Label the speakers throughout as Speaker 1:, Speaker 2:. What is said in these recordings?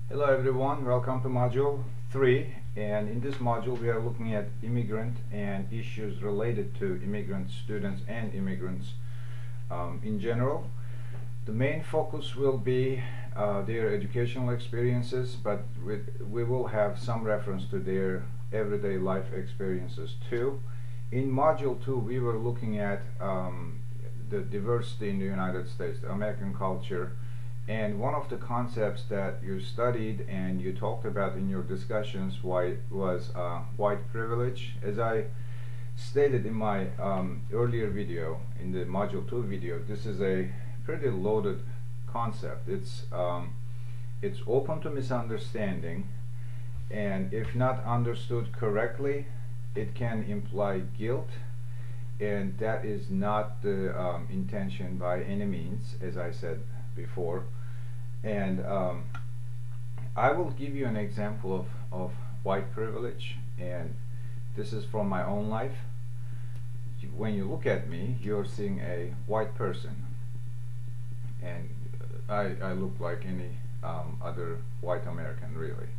Speaker 1: Hello everyone, welcome to Module 3, and in this module we are looking at immigrant and issues related to immigrant students and immigrants in general. The main focus will be their educational experiences, but we will have some reference to their everyday life experiences too. In Module 2 we were looking at the diversity in the United States, the American culture, and one of the concepts that you studied and you talked about in your discussions was white privilege. As I stated in my earlier video, in the Module 2 video, this is a pretty loaded concept. It's open to misunderstanding, and if not understood correctly, it can imply guilt, and that is not the intention by any means, as I said before. And I will give you an example of white privilege, and this is from my own life. When you look at me, you're seeing a white person, and I look like any other white American, really.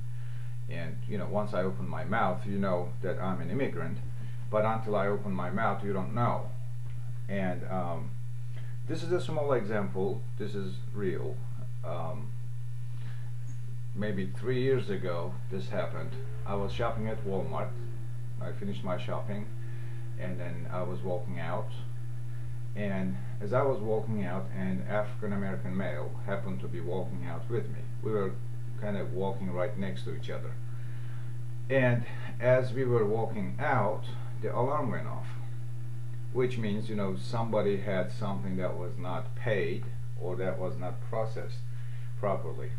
Speaker 1: And once I open my mouth, you know that I'm an immigrant, but until I open my mouth, you don't know. And this is a small example. This is real. Maybe 3 years ago this happened. I was shopping at Walmart. I finished my shopping, and then I was walking out, and as I was walking out, an African American male happened to be walking out with me. We were kind of walking right next to each other, and as we were walking out, the alarm went off, which means somebody had something that was not paid or that was not processed properly.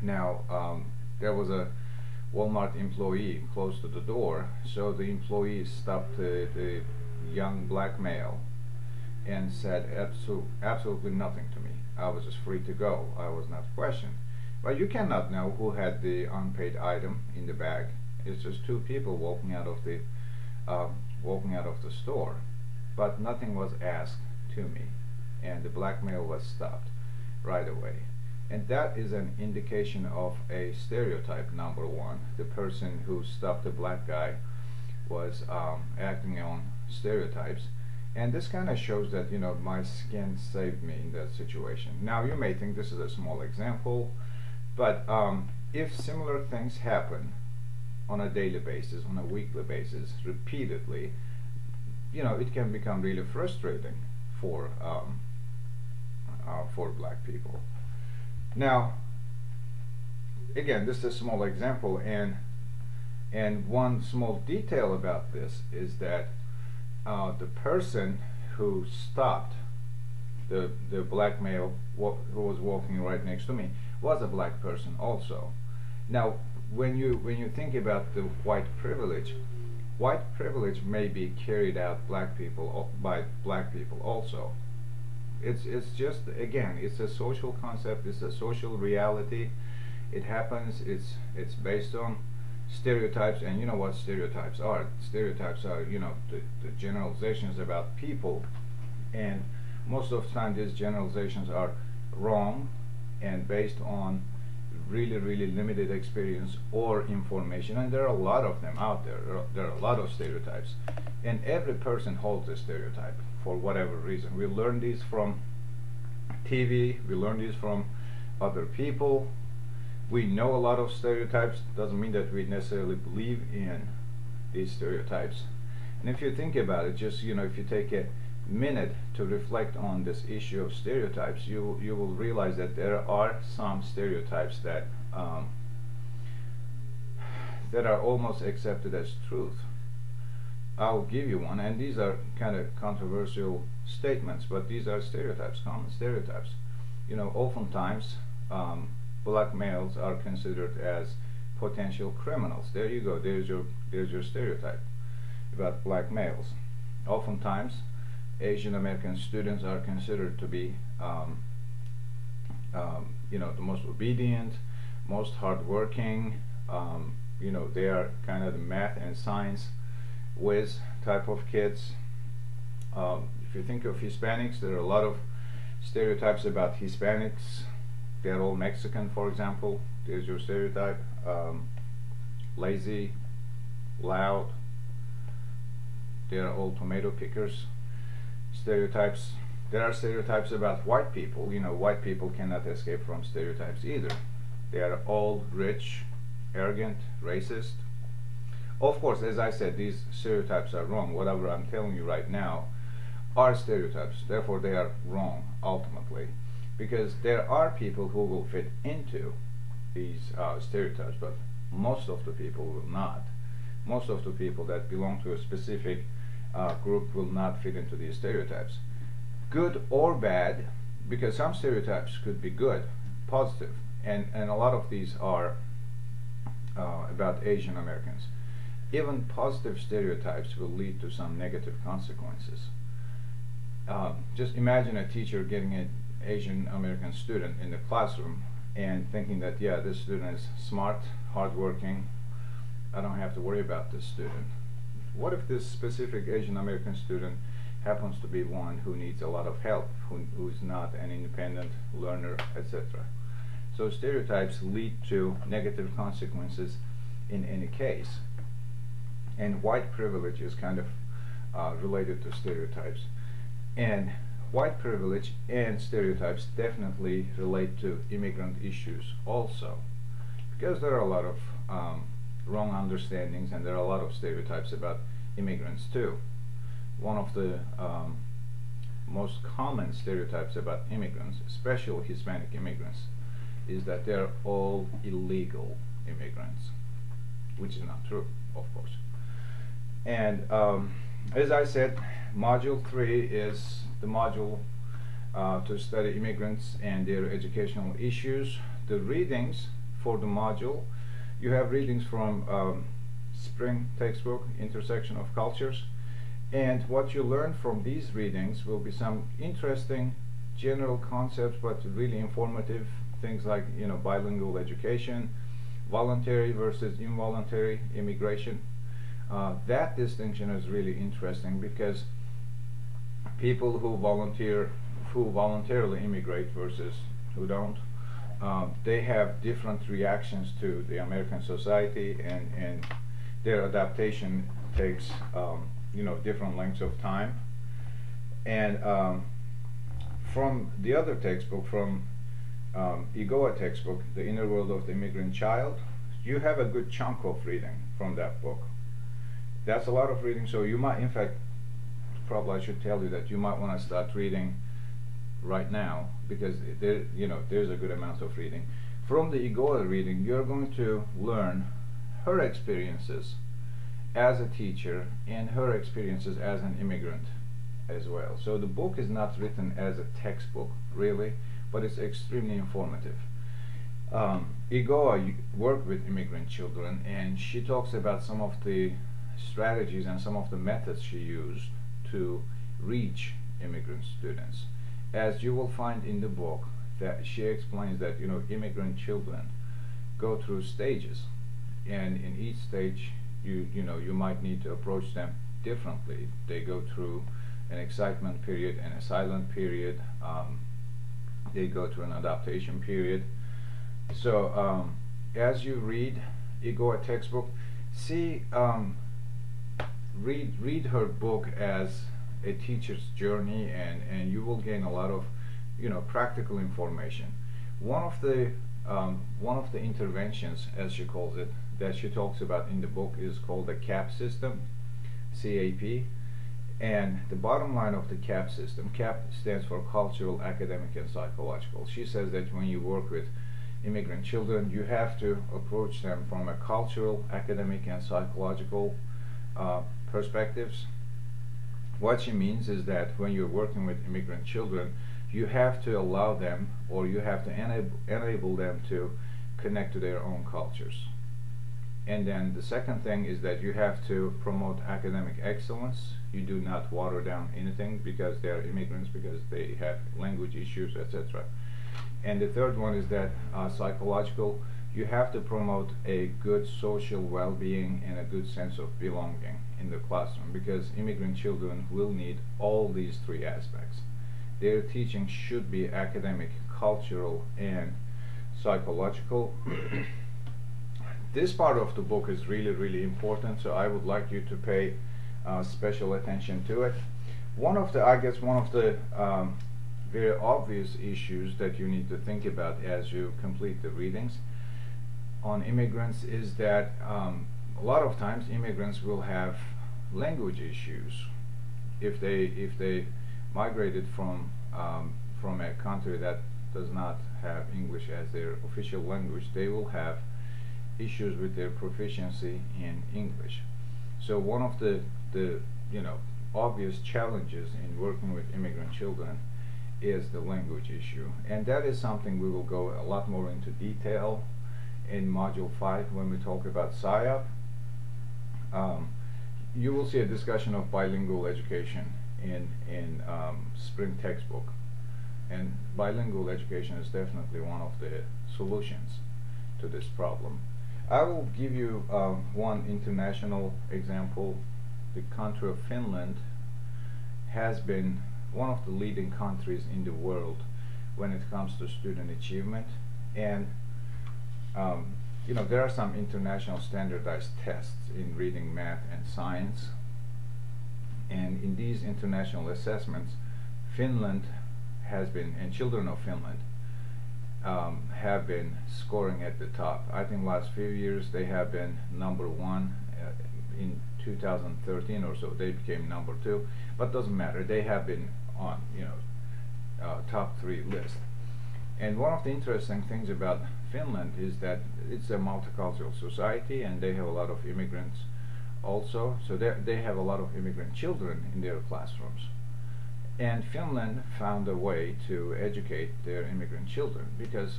Speaker 1: Now there was a Walmart employee close to the door, so the employee stopped the young black male and said absolutely nothing to me. I was just free to go. I was not questioned. But you cannot know who had the unpaid item in the bag. It's just two people walking out of the store, but nothing was asked to me, and the black male was stopped right away. And that is an indication of a stereotype. Number one, the person who stopped the black guy was acting on stereotypes, and this kind of shows that my skin saved me in that situation. Now you may think this is a small example, but if similar things happen on a daily basis, on a weekly basis, repeatedly, it can become really frustrating for black people. Now, again, this is a small example, and one small detail about this is that the person who stopped the black male who was walking right next to me was a black person also. Now, when you think about the white privilege may be carried out by black people also. It's just, again, it's a social concept, it's a social reality. It happens. It's based on stereotypes, and you know what stereotypes are. Stereotypes are the generalizations about people, and most of the time these generalizations are wrong and based on really limited experience or information, and there are a lot of them out there. There are a lot of stereotypes, and every person holds a stereotype for whatever reason. We learn these from TV, we learn these from other people. We know a lot of stereotypes. Doesn't mean that we necessarily believe in these stereotypes. And if you think about it, just if you take a minute to reflect on this issue of stereotypes, you will realize that there are some stereotypes that are almost accepted as truth. I'll give you one, and these are kind of controversial statements, but these are stereotypes, common stereotypes. Oftentimes black males are considered as potential criminals. There you go. There's your stereotype about black males. Oftentimes Asian American students are considered to be the most obedient, most hardworking. They are kind of the math and science whiz type of kids. If you think of Hispanics, there are a lot of stereotypes about Hispanics. they're all Mexican, for example. There's your stereotype. Lazy, loud, they're all tomato pickers. Stereotypes. There are stereotypes about white people. You know, white people cannot escape from stereotypes either. They are all rich, arrogant, racist. Of course, as I said, these stereotypes are wrong. Whatever I'm telling you right now are stereotypes. Therefore, they are wrong ultimately, because there are people who will fit into these stereotypes, but most of the people will not. Most of the people that belong to a specific group will not fit into these stereotypes. Good or bad, because some stereotypes could be good, positive, and a lot of these are about Asian Americans. Even positive stereotypes will lead to some negative consequences. Just imagine a teacher getting an Asian American student in the classroom and thinking that, yeah, this student is smart, hardworking, I don't have to worry about this student. What if this specific Asian American student happens to be one who needs a lot of help, who's not an independent learner, etc.? So stereotypes lead to negative consequences in any case. And white privilege is kind of related to stereotypes. And white privilege and stereotypes definitely relate to immigrant issues also, because there are a lot of wrong understandings and there are a lot of stereotypes about immigrants too. One of the most common stereotypes about immigrants, especially Hispanic immigrants, is that they're all illegal immigrants, which is not true, of course. And as I said, Module 3 is the module to study immigrants and their educational issues. The readings for the module, you have readings from Spring textbook, Intersection of Cultures, and what you learn from these readings will be some interesting general concepts, but really informative things like, you know, bilingual education, voluntary versus involuntary immigration. That distinction is really interesting, because people who voluntarily immigrate versus who don't, they have different reactions to the American society, and their adaptation takes you know, different lengths of time. And from the other textbook, from Igoa textbook, The Inner World of the Immigrant Child, you have a good chunk of reading from that book. That's a lot of reading, so you might, in fact, probably I should tell you that you might want to start reading right now, because there, you know, there's a good amount of reading. From the Igoa reading, you're going to learn her experiences as a teacher and her experiences as an immigrant as well. So the book is not written as a textbook, really, but it's extremely informative. Igoa worked with immigrant children, and she talks about some of the strategies and some of the methods she used to reach immigrant students. As you will find in the book, that she explains that, you know, immigrant children go through stages, and in each stage you know, you might need to approach them differently. They go through an excitement period and a silent period. They go through an adaptation period. So as you read Igoa textbook, see, read her book as a teacher's journey, and you will gain a lot of, you know, practical information. One of the interventions, as she calls it, that she talks about in the book is called the CAP system, CAP. And the bottom line of the CAP system, CAP stands for cultural, academic, and psychological. She says that when you work with immigrant children, you have to approach them from a cultural, academic, and psychological perspectives. What she means is that when you're working with immigrant children, you have to allow them, or you have to enable them to connect to their own cultures. And then the second thing is that you have to promote academic excellence. You do not water down anything because they are immigrants, because they have language issues, etc. And the third one is that psychological. You have to promote a good social well-being and a good sense of belonging in the classroom, because immigrant children will need all these three aspects. Their teaching should be academic, cultural, and psychological. This part of the book is really important, so I would like you to pay special attention to it. I guess one of the very obvious issues that you need to think about as you complete the readings on immigrants is that a lot of times immigrants will have language issues. If they migrated from a country that does not have English as their official language, they will have issues with their proficiency in English. So one of the obvious challenges in working with immigrant children is the language issue, and that is something we will go a lot more into detail in Module 5 when we talk about SIOP. You will see a discussion of bilingual education in spring textbook, and bilingual education is definitely one of the solutions to this problem. I will give you one international example. The country of Finland has been one of the leading countries in the world when it comes to student achievement, and there are some international standardized tests in reading, math, and science, and in these international assessments, Finland has been, and children of Finland have been scoring at the top. I think last few years they have been number one. In 2013 or so they became number two, but doesn't matter. They have been on top 3 list. And one of the interesting things about Finland is that it's a multicultural society, and they have a lot of immigrants also. So they have a lot of immigrant children in their classrooms. And Finland found a way to educate their immigrant children because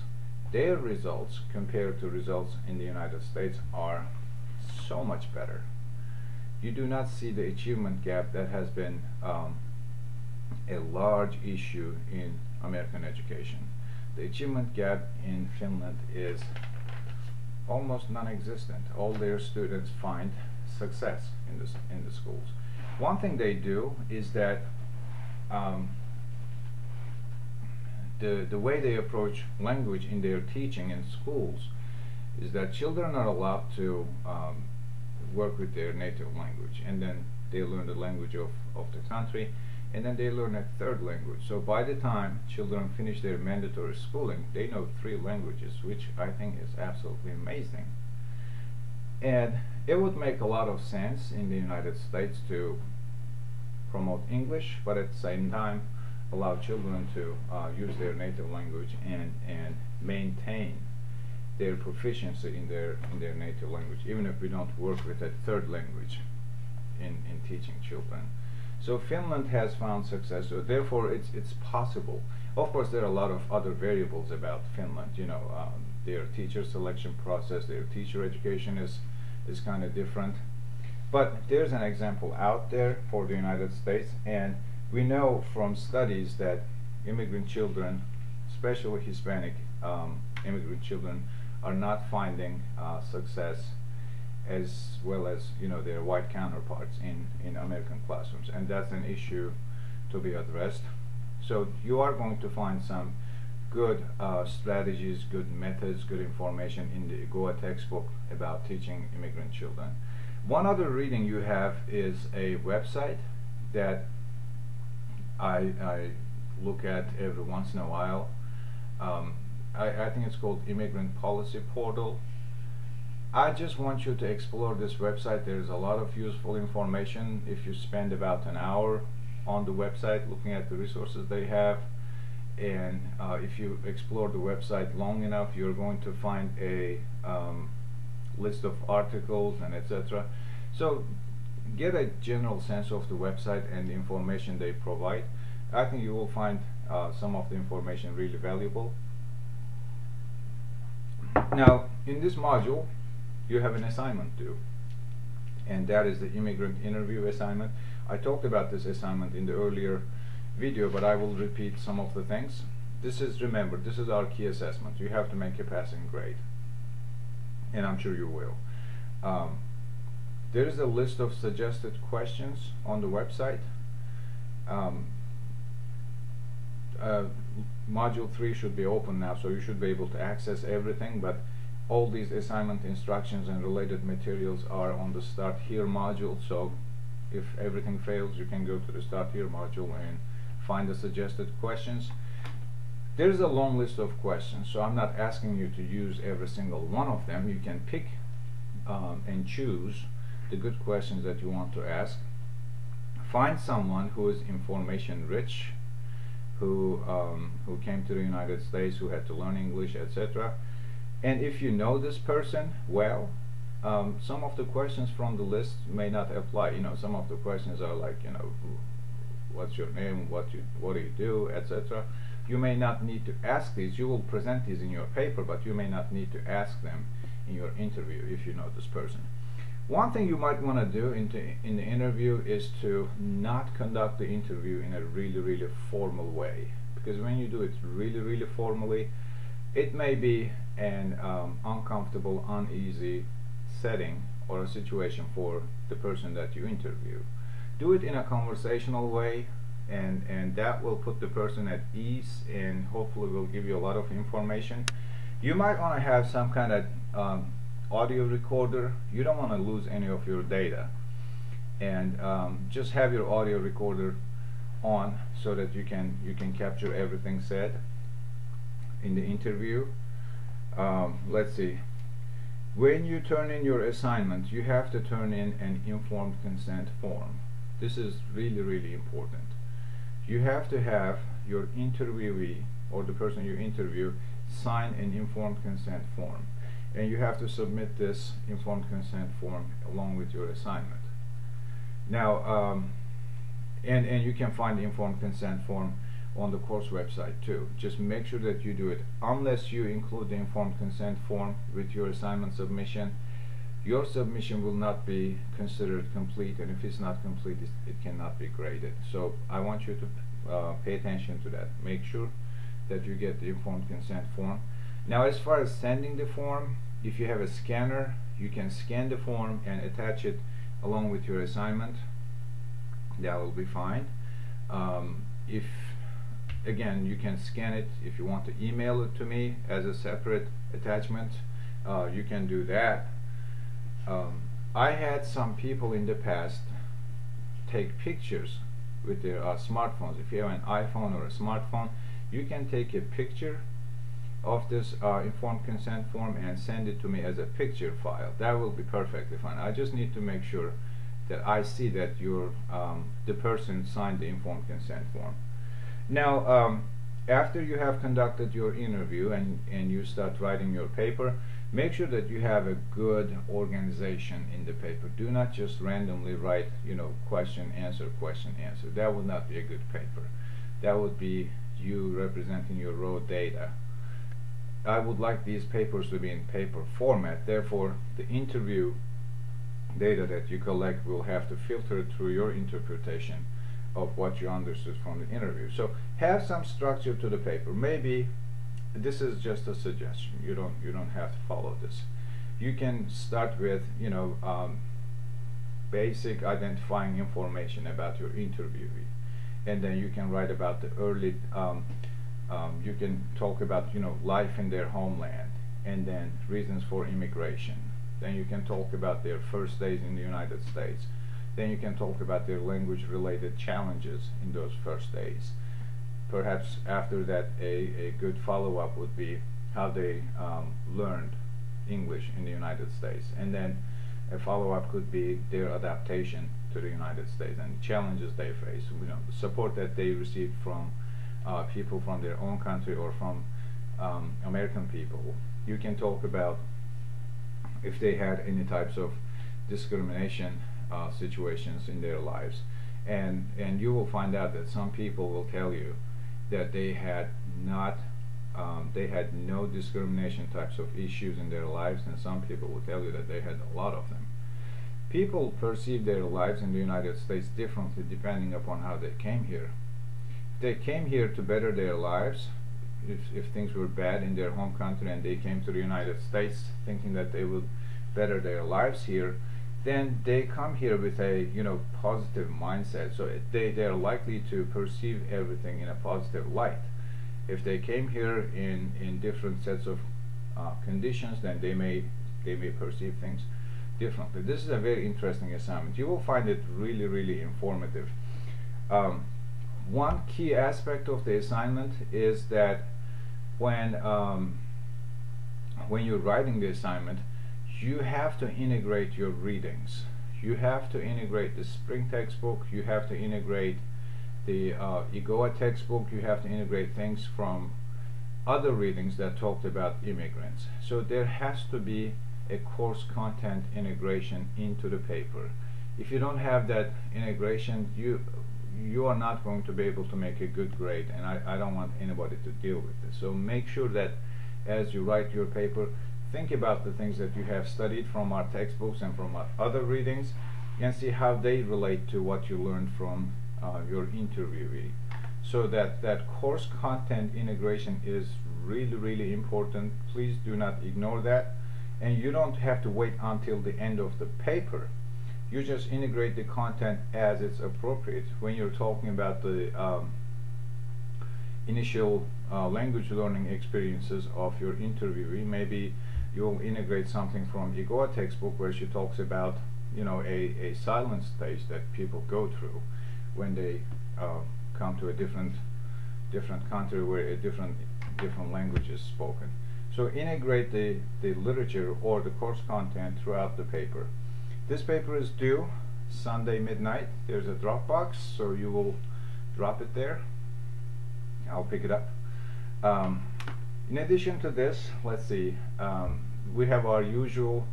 Speaker 1: their results compared to results in the United States are so much better. You do not see the achievement gap that has been a large issue in American education. The achievement gap in Finland is almost non-existent. All their students find success in the schools. One thing they do is that the way they approach language in their teaching in schools is that children are allowed to work with their native language, and then they learn the language of the country, and then they learn a 3rd language. So by the time children finish their mandatory schooling, they know 3 languages, which I think is absolutely amazing. And it would make a lot of sense in the United States to promote English, but at the same time allow children to use their native language and maintain their proficiency in their native language, even if we don't work with a 3rd language in teaching children. So Finland has found success, so therefore it's possible. Of course, there are a lot of other variables about Finland. Their teacher selection process, their teacher education is kind of different. But there's an example out there for the United States, and we know from studies that immigrant children, especially Hispanic immigrant children, are not finding success as well as their white counterparts in American classrooms, and that's an issue to be addressed. So you are going to find some good strategies, good methods, good information in the Goa textbook about teaching immigrant children. One other reading you have is a website that I look at every once in a while. I think it's called Immigrant Policy Portal. I just want you to explore this website. There's a lot of useful information if you spend about an hour on the website looking at the resources they have, and if you explore the website long enough, you're going to find a list of articles and etc. So get a general sense of the website and the information they provide. I think you will find some of the information really valuable. Now, in this module, you have an assignment due, and that is the immigrant interview assignment. I talked about this assignment in the earlier video, but I will repeat some of the things. Remember, this is our key assessment. You have to make a passing grade, and I'm sure you will. There is a list of suggested questions on the website. Module 3 should be open now, so you should be able to access everything, but all these assignment instructions and related materials are on the Start Here module, so if everything fails, you can go to the Start Here module and find the suggested questions. There's a long list of questions, so I'm not asking you to use every single one of them. You can pick and choose the good questions that you want to ask. Find someone who is information rich, who came to the United States, who had to learn English, etc. And if you know this person well, some of the questions from the list may not apply. Some of the questions are like, what's your name, what do you do, etc. You may not need to ask these. You will present these in your paper, but you may not need to ask them in your interview if you know this person. One thing you might want to do in the interview is to not conduct the interview in a really formal way, because when you do it really formally, it may be an uncomfortable, uneasy setting or a situation for the person that you interview. Do it in a conversational way, and that will put the person at ease and hopefully will give you a lot of information. You might want to have some kind of audio recorder. You don't want to lose any of your data, and just have your audio recorder on so that you can capture everything said in the interview. Let's see. When you turn in your assignment, you have to turn in an informed consent form. This is really important. You have to have your interviewee or the person you interview sign an informed consent form, and you have to submit this informed consent form along with your assignment. Now, and you can find the informed consent form on the course website too. Just make sure that you do it. Unless you include the informed consent form with your assignment submission, your submission will not be considered complete, and if it's not complete, it cannot be graded. So I want you to pay attention to that. Make sure that you get the informed consent form. Now, as far as sending the form, if you have a scanner, you can scan the form and attach it along with your assignment. That will be fine. If again, you can scan it. If you want to email it to me as a separate attachment, you can do that. I had some people in the past take pictures with their smartphones. If you have an iPhone or a smartphone, you can take a picture of this informed consent form and send it to me as a picture file. That will be perfectly fine. I just need to make sure that I see that the person signed the informed consent form. Now, after you have conducted your interview and you start writing your paper, make sure that you have a good organization in the paper. Do not just randomly write, question, answer, question, answer. That would not be a good paper. That would be you representing your raw data. I would like these papers to be in paper format. Therefore, the interview data that you collect will have to filter through your interpretation of what you understood from the interview. So have some structure to the paper. Maybe this is just a suggestion. You don't have to follow this. You can start with basic identifying information about your interviewee, and then you can write about the early. You can talk about life in their homeland, and then reasons for immigration. Then you can talk about their first days in the United States. Then you can talk about their language-related challenges in those first days. Perhaps after that, a good follow-up would be how they learned English in the United States. And then a follow-up could be their adaptation to the United States and the challenges they face. The support that they received from people from their own country or from American people. You can talk about if they had any types of discrimination situations in their lives, and you will find out that some people will tell you that they had no discrimination types of issues in their lives, and some people will tell you that they had a lot of them. People perceive their lives in the United States differently depending upon how they came here. If they came here to better their lives, if things were bad in their home country and they came to the United States thinking that they would better their lives here, then they come here with a positive mindset, so they're likely to perceive everything in a positive light. If they came here in different sets of conditions, then they may perceive things differently. This is a very interesting assignment. You will find it really informative. One key aspect of the assignment is that when you're writing the assignment, you have to integrate your readings. You have to integrate the spring textbook, you have to integrate the IGOA textbook, you have to integrate things from other readings that talked about immigrants. So there has to be a course content integration into the paper. If you don't have that integration, you are not going to be able to make a good grade, and I don't want anybody to deal with this. So make sure that as you write your paper, think about the things that you have studied from our textbooks and from our other readings, and see how they relate to what you learned from your interviewee. So that course content integration is really important. Please do not ignore that, and you don't have to wait until the end of the paper. You just integrate the content as it's appropriate. When you're talking about the initial language learning experiences of your interviewee, maybe you'll integrate something from IGOA textbook where she talks about a silent stage that people go through when they come to a different country where a different language is spoken. So integrate the literature or the course content throughout the paper. This paper is due Sunday midnight. There's a Dropbox, so you will drop it there. I'll pick it up. In addition to this, let's see, we have our usual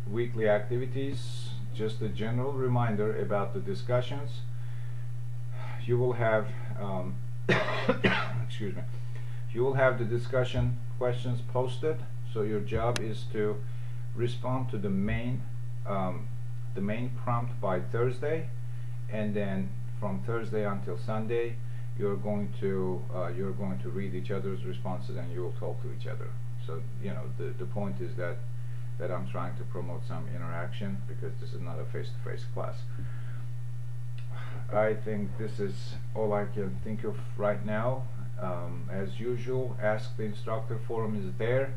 Speaker 1: weekly activities. Just a general reminder about the discussions. You will have excuse me, you will have the discussion questions posted, so your job is to respond to the main prompt by Thursday, and then from Thursday until Sunday you're going to read each other's responses and you will talk to each other. So the point is that I'm trying to promote some interaction, because this is not a face-to-face class. I think this is all I can think of right now. As usual, Ask the Instructor forum is there.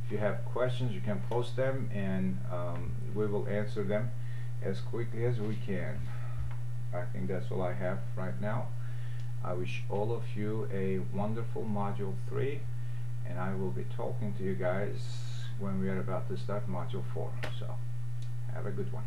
Speaker 1: If you have questions, you can post them, and we will answer them as quickly as we can. I think that's all I have right now. I wish all of you a wonderful Module 3, and I will be talking to you guys when we are about to start Module 4. So have a good one.